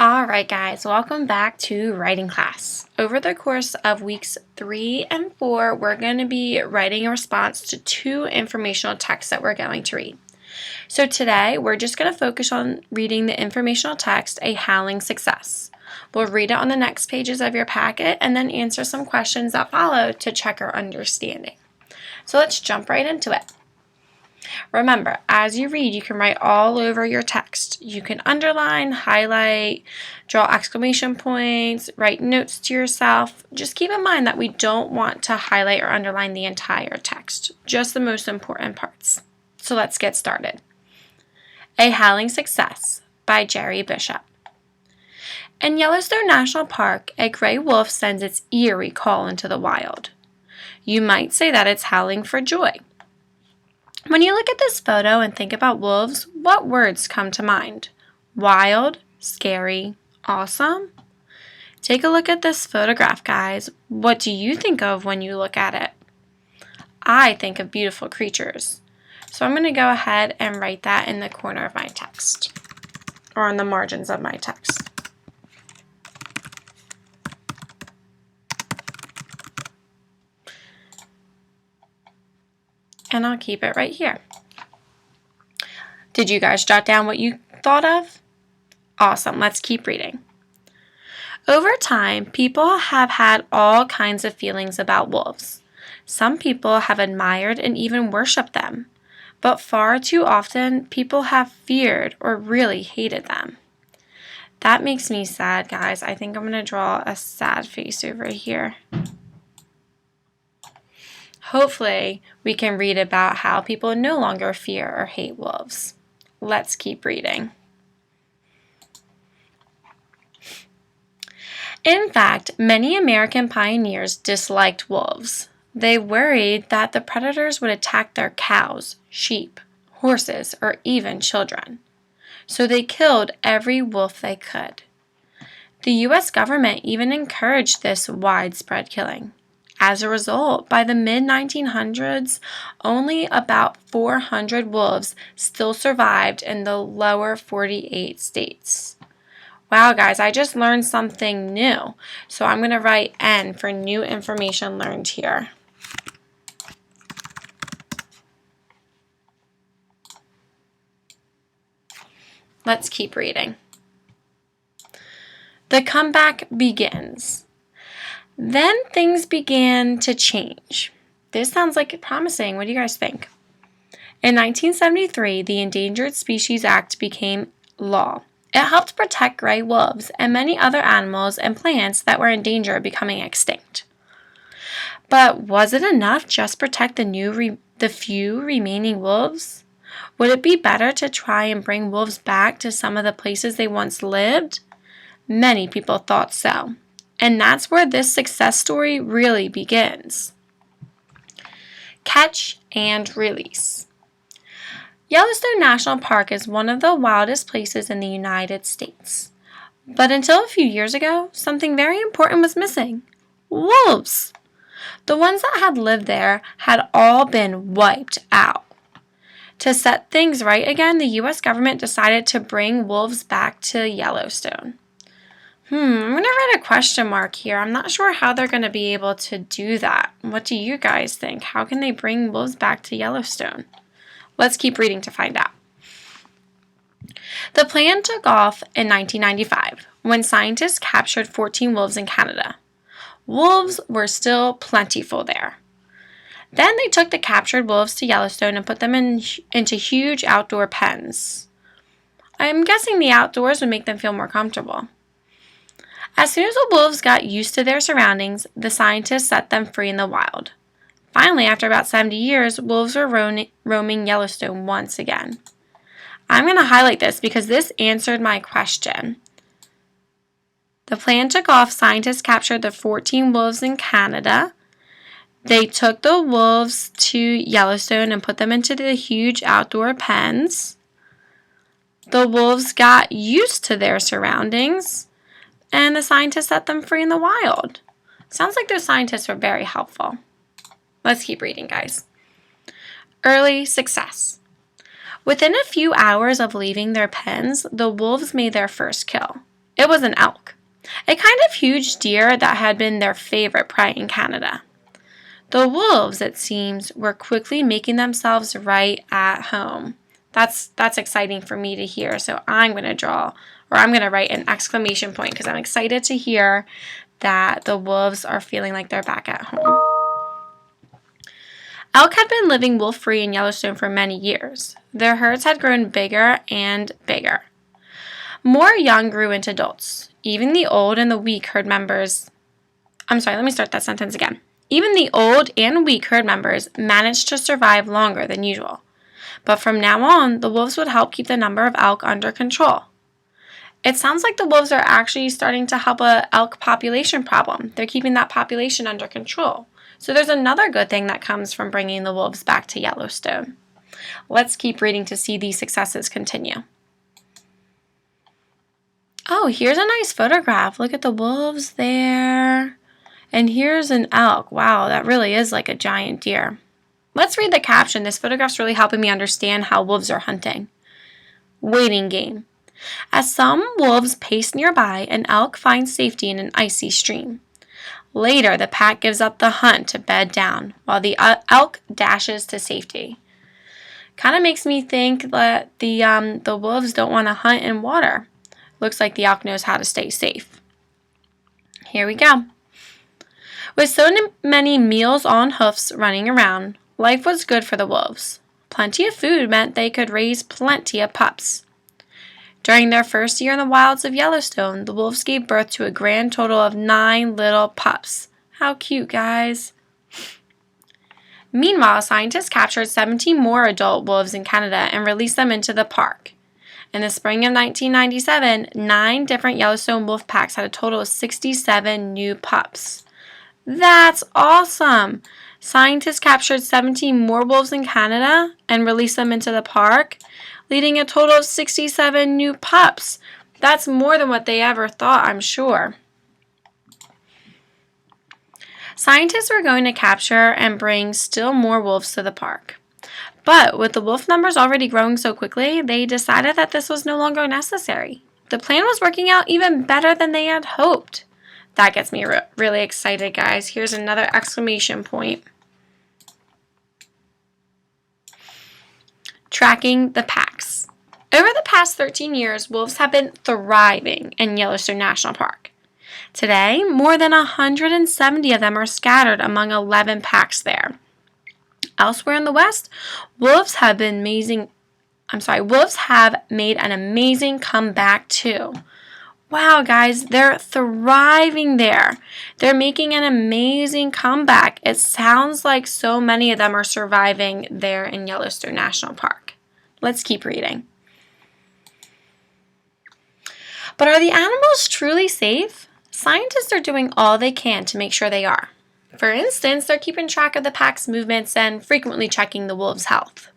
Alright guys, welcome back to writing class. Over the course of weeks 3 and 4, we're going to be writing a response to 2 informational texts that we're going to read. So today, we're just going to focus on reading the informational text, A Howling Success. We'll read it on the next pages of your packet and then answer some questions that follow to check our understanding. So let's jump right into it. Remember, as you read, you can write all over your text. You can underline, highlight, draw exclamation points, write notes to yourself. Just keep in mind that we don't want to highlight or underline the entire text, just the most important parts. So let's get started. A Howling Success by Jerry Bishop. In Yellowstone National Park, a gray wolf sends its eerie call into the wild. You might say that it's howling for joy. When you look at this photo and think about wolves, what words come to mind? Wild, scary, awesome? Take a look at this photograph, guys. What do you think of when you look at it? I think of beautiful creatures. So I'm going to go ahead and write that in the corner of my text, or on the margins of my text. And I'll keep it right here. Did you guys jot down what you thought of? Awesome, let's keep reading. Over time, people have had all kinds of feelings about wolves. Some people have admired and even worshipped them, but far too often, people have feared or really hated them. That makes me sad, guys. I think I'm going to draw a sad face over here. Hopefully, we can read about how people no longer fear or hate wolves. Let's keep reading. In fact, many American pioneers disliked wolves. They worried that the predators would attack their cows, sheep, horses, or even children. So they killed every wolf they could. The U.S. government even encouraged this widespread killing. As a result, by the mid-1900s, only about 400 wolves still survived in the lower 48 states. Wow, guys, I just learned something new. So I'm going to write N for new information learned here. Let's keep reading. The comeback begins. Then things began to change. This sounds like promising. What do you guys think? In 1973, the Endangered Species Act became law. It helped protect gray wolves and many other animals and plants that were in danger of becoming extinct. But was it enough just protect the few remaining wolves? Would it be better to try and bring wolves back to some of the places they once lived? Many people thought so. And that's where this success story really begins. Catch and release. Yellowstone National Park is one of the wildest places in the United States. But until a few years ago, something very important was missing. Wolves! The ones that had lived there had all been wiped out. To set things right again, the U.S. government decided to bring wolves back to Yellowstone. I'm going to write a question mark here. I'm not sure how they're going to be able to do that. What do you guys think? How can they bring wolves back to Yellowstone? Let's keep reading to find out. The plan took off in 1995 when scientists captured 14 wolves in Canada. Wolves were still plentiful there. Then they took the captured wolves to Yellowstone and put them into huge outdoor pens. I'm guessing the outdoors would make them feel more comfortable. As soon as the wolves got used to their surroundings, the scientists set them free in the wild. Finally, after about 70 years, wolves were roaming Yellowstone once again. I'm going to highlight this because this answered my question. The plan took off. Scientists captured the 14 wolves in Canada. They took the wolves to Yellowstone and put them into the huge outdoor pens. The wolves got used to their surroundings, and the scientists set them free in the wild. Sounds like those scientists were very helpful. Let's keep reading, guys. Early success. Within a few hours of leaving their pens, the wolves made their first kill. It was an elk, a kind of huge deer that had been their favorite prey in Canada. The wolves, it seems, were quickly making themselves right at home. That's exciting for me to hear, so I'm going to write an exclamation point because I'm excited to hear that the wolves are feeling like they're back at home. Elk had been living wolf-free in Yellowstone for many years. Their herds had grown bigger and bigger. More young grew into adults. Even the old and the weak herd members... let me start that sentence again. Even the old and weak herd members managed to survive longer than usual. But from now on, the wolves would help keep the number of elk under control. It sounds like the wolves are actually starting to help an elk population problem. They're keeping that population under control. So there's another good thing that comes from bringing the wolves back to Yellowstone. Let's keep reading to see these successes continue. Oh, here's a nice photograph. Look at the wolves there. And here's an elk. Wow, that really is like a giant deer. Let's read the caption. This photograph's really helping me understand how wolves are hunting. Waiting game. As some wolves pace nearby, an elk finds safety in an icy stream. Later, the pack gives up the hunt to bed down, while the elk dashes to safety. Kind of makes me think that the wolves don't want to hunt in water. Looks like the elk knows how to stay safe. Here we go. With so many meals on hoofs running around, life was good for the wolves. Plenty of food meant they could raise plenty of pups. During their first year in the wilds of Yellowstone, the wolves gave birth to a grand total of 9 little pups. How cute, guys. Meanwhile, scientists captured 17 more adult wolves in Canada and released them into the park. In the spring of 1997, 9 different Yellowstone wolf packs had a total of 67 new pups. That's awesome! Scientists captured 17 more wolves in Canada and released them into the park, leading a total of 67 new pups. That's more than what they ever thought, I'm sure. Scientists were going to capture and bring still more wolves to the park. But with the wolf numbers already growing so quickly, they decided that this was no longer necessary. The plan was working out even better than they had hoped. That gets me really excited, guys. Here's another exclamation point. Tracking the packs. Over the past 13 years, wolves have been thriving in Yellowstone National Park. Today, more than 170 of them are scattered among 11 packs there. Elsewhere in the West, wolves have made an amazing comeback too. Wow, guys, they're thriving there. They're making an amazing comeback. It sounds like so many of them are surviving there in Yellowstone National Park. Let's keep reading. But are the animals truly safe? Scientists are doing all they can to make sure they are. For instance, they're keeping track of the pack's movements and frequently checking the wolves' health.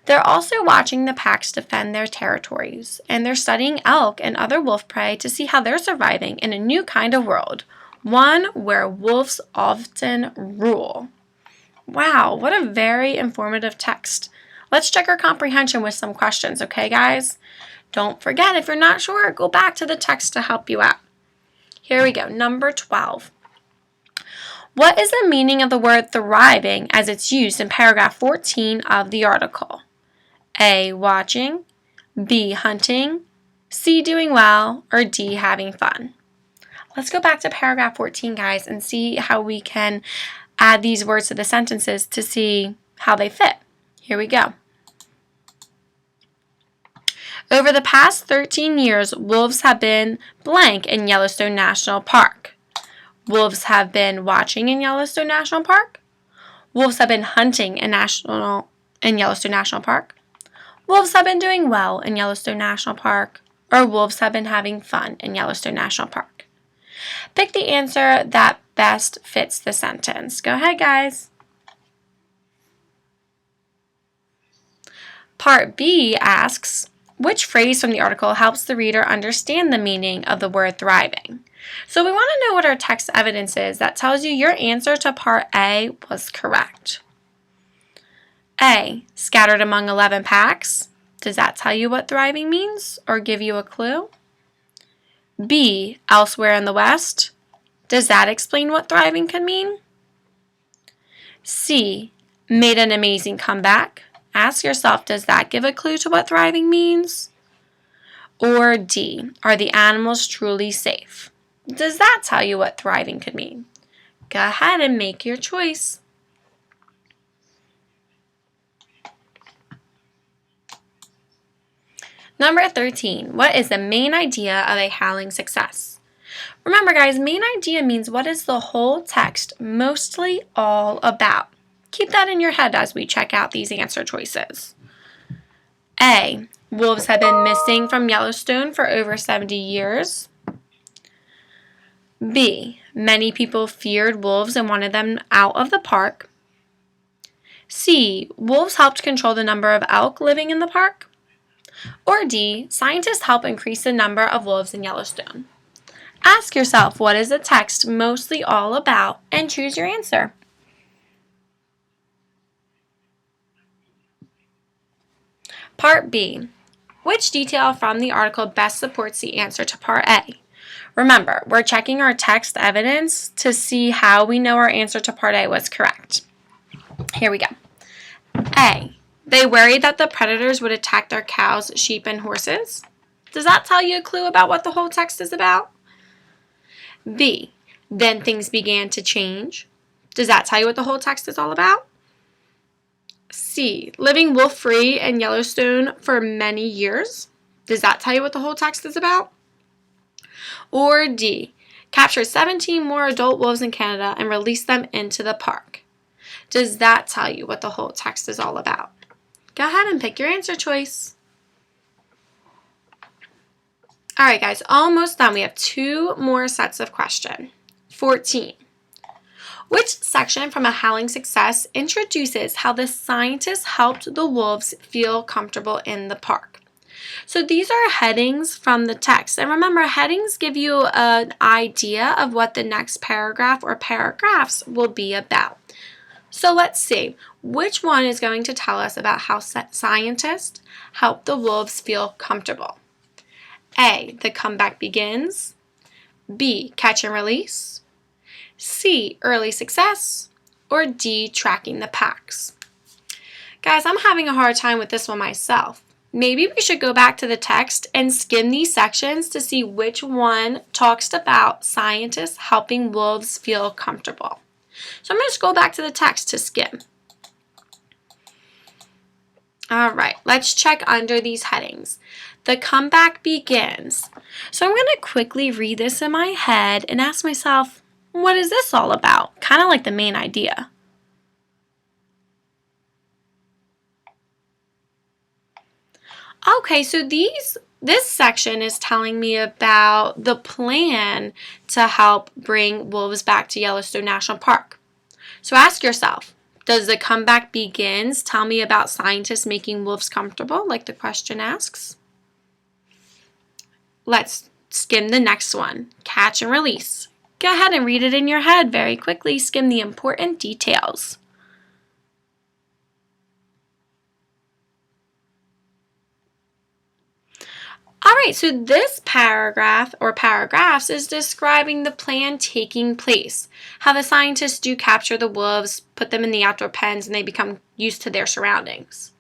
They're also watching the packs defend their territories, and they're studying elk and other wolf prey to see how they're surviving in a new kind of world, one where wolves often rule. Wow, what a very informative text. Let's check our comprehension with some questions, okay, guys? Don't forget, if you're not sure, go back to the text to help you out. Here we go, number 12. What is the meaning of the word thriving as it's used in paragraph 14 of the article? A, watching, B, hunting, C, doing well, or D, having fun. Let's go back to paragraph 14, guys, and see how we can add these words to the sentences to see how they fit. Here we go. Over the past 13 years, wolves have been blank in Yellowstone National Park. Wolves have been watching in Yellowstone National Park. Wolves have been hunting in Yellowstone National Park. Wolves have been doing well in Yellowstone National Park, or wolves have been having fun in Yellowstone National Park. Pick the answer that best fits the sentence. Go ahead, guys. Part B asks, which phrase from the article helps the reader understand the meaning of the word thriving? So we want to know what our text evidence is that tells you your answer to part A was correct. A, scattered among 11 packs. Does that tell you what thriving means or give you a clue? B, elsewhere in the West. Does that explain what thriving could mean? C, made an amazing comeback. Ask yourself, does that give a clue to what thriving means? Or D, are the animals truly safe? Does that tell you what thriving could mean? Go ahead and make your choice. Number 13, what is the main idea of a howling success? Remember guys, main idea means what is the whole text mostly all about? Keep that in your head as we check out these answer choices. A, wolves have been missing from Yellowstone for over 70 years. B, many people feared wolves and wanted them out of the park. C, wolves helped control the number of elk living in the park. Or D, scientists help increase the number of wolves in Yellowstone. Ask yourself, what is the text mostly all about, and choose your answer. Part B, which detail from the article best supports the answer to Part A? Remember, we're checking our text evidence to see how we know our answer to Part A was correct. Here we go. A, they worried that the predators would attack their cows, sheep, and horses. Does that tell you a clue about what the whole text is about? B, then things began to change. Does that tell you what the whole text is all about? C, living wolf-free in Yellowstone for many years. Does that tell you what the whole text is about? Or D, capture 17 more adult wolves in Canada and release them into the park. Does that tell you what the whole text is all about? Go ahead and pick your answer choice. Alright guys, almost done. We have 2 more sets of questions. 14. Which section from A Howling Success introduces how the scientists helped the wolves feel comfortable in the park? So these are headings from the text. And remember, headings give you an idea of what the next paragraph or paragraphs will be about. So let's see, which one is going to tell us about how scientists help the wolves feel comfortable? A, the comeback begins. B, catch and release. C, early success. Or D, tracking the packs. Guys, I'm having a hard time with this one myself. Maybe we should go back to the text and skim these sections to see which one talks about scientists helping wolves feel comfortable. So I'm going to go back to the text to skim. All right, let's check under these headings. The comeback begins. So I'm going to quickly read this in my head and ask myself, what is this all about? Kind of like the main idea. Okay, so this section is telling me about the plan to help bring wolves back to Yellowstone National Park. So ask yourself, does the comeback begins tell me about scientists making wolves comfortable, like the question asks? Let's skim the next one, catch and release. Go ahead and read it in your head very quickly. Skim the important details. Alright, so this paragraph or paragraphs is describing the plan taking place. How the scientists do capture the wolves, put them in the outdoor pens, and they become used to their surroundings.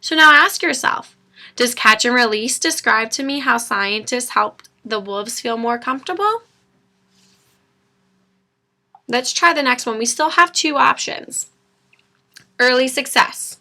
So now ask yourself, does catch and release describe to me how scientists helped the wolves feel more comfortable? Let's try the next one. We still have 2 options. Early success.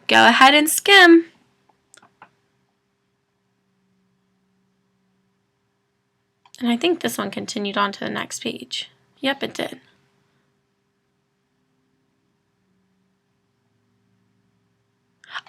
Go ahead and skim. And I think this one continued on to the next page. Yep, it did.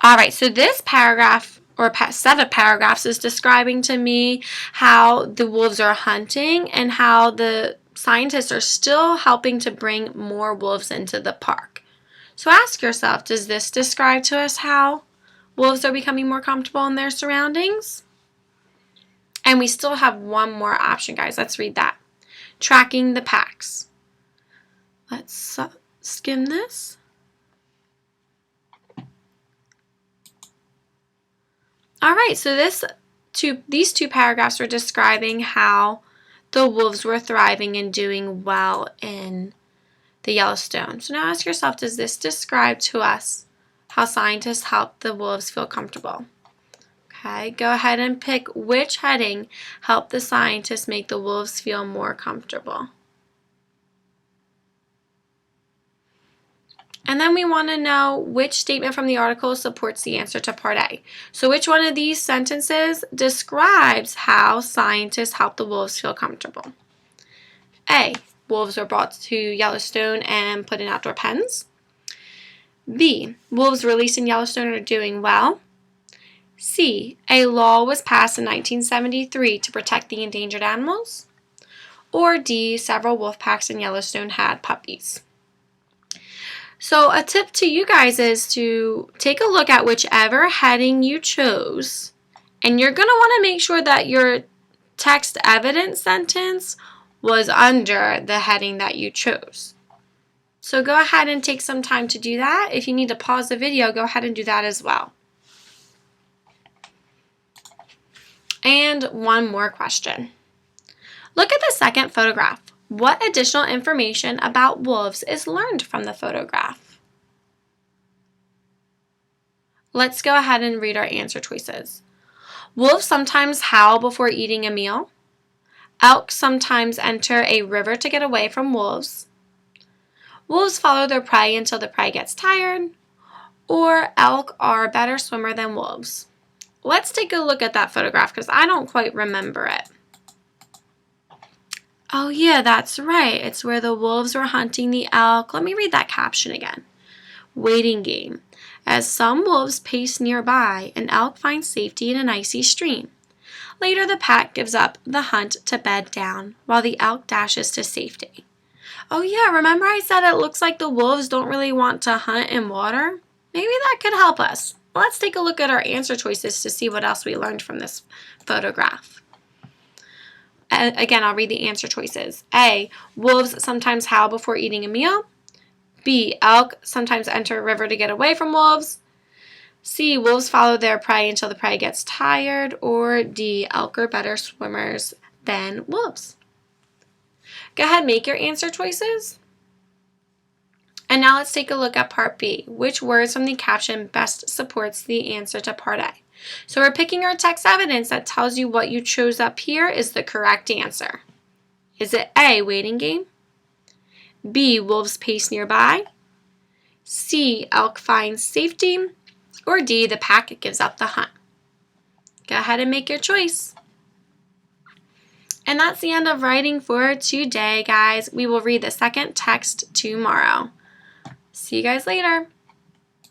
All right, so this paragraph or set of paragraphs is describing to me how the wolves are hunting and how the scientists are still helping to bring more wolves into the park. So ask yourself, does this describe to us how wolves are becoming more comfortable in their surroundings? And we still have one more option, guys. Let's read that. Tracking the packs. Let's skim this. All right, so this these two paragraphs are describing how the wolves were thriving and doing well in the Yellowstone. So now ask yourself, does this describe to us how scientists help the wolves feel comfortable? Okay, go ahead and pick which heading helped the scientists make the wolves feel more comfortable. And then we want to know which statement from the article supports the answer to part A. So which one of these sentences describes how scientists help the wolves feel comfortable? A, wolves were brought to Yellowstone and put in outdoor pens. B, wolves released in Yellowstone are doing well. C, a law was passed in 1973 to protect the endangered animals. Or D, several wolf packs in Yellowstone had puppies. So a tip to you guys is to take a look at whichever heading you chose, and you're going to want to make sure that your text evidence sentence was under the heading that you chose. So go ahead and take some time to do that. If you need to pause the video, go ahead and do that as well. And one more question. Look at the second photograph. What additional information about wolves is learned from the photograph? Let's go ahead and read our answer choices. Wolves sometimes howl before eating a meal. Elk sometimes enter a river to get away from wolves. Wolves follow their prey until the prey gets tired. Or elk are a better swimmer than wolves. Let's take a look at that photograph because I don't quite remember it. Oh yeah, that's right. It's where the wolves were hunting the elk. Let me read that caption again. Waiting game. As some wolves pace nearby, an elk finds safety in an icy stream. Later, the pack gives up the hunt to bed down, while the elk dashes to safety. Oh yeah, remember I said it looks like the wolves don't really want to hunt in water? Maybe that could help us. Let's take a look at our answer choices to see what else we learned from this photograph. Again, I'll read the answer choices. A, wolves sometimes howl before eating a meal. B, elk sometimes enter a river to get away from wolves. C, wolves follow their prey until the prey gets tired. Or D, elk are better swimmers than wolves. Go ahead, make your answer choices. And now let's take a look at part B. Which words from the caption best supports the answer to part A? So we're picking our text evidence that tells you what you chose up here is the correct answer. Is it A, waiting game? B, wolves pace nearby? C, elk finds safety? Or D, the pack gives up the hunt? Go ahead and make your choice. And that's the end of writing for today, guys. We will read the second text tomorrow. See you guys later.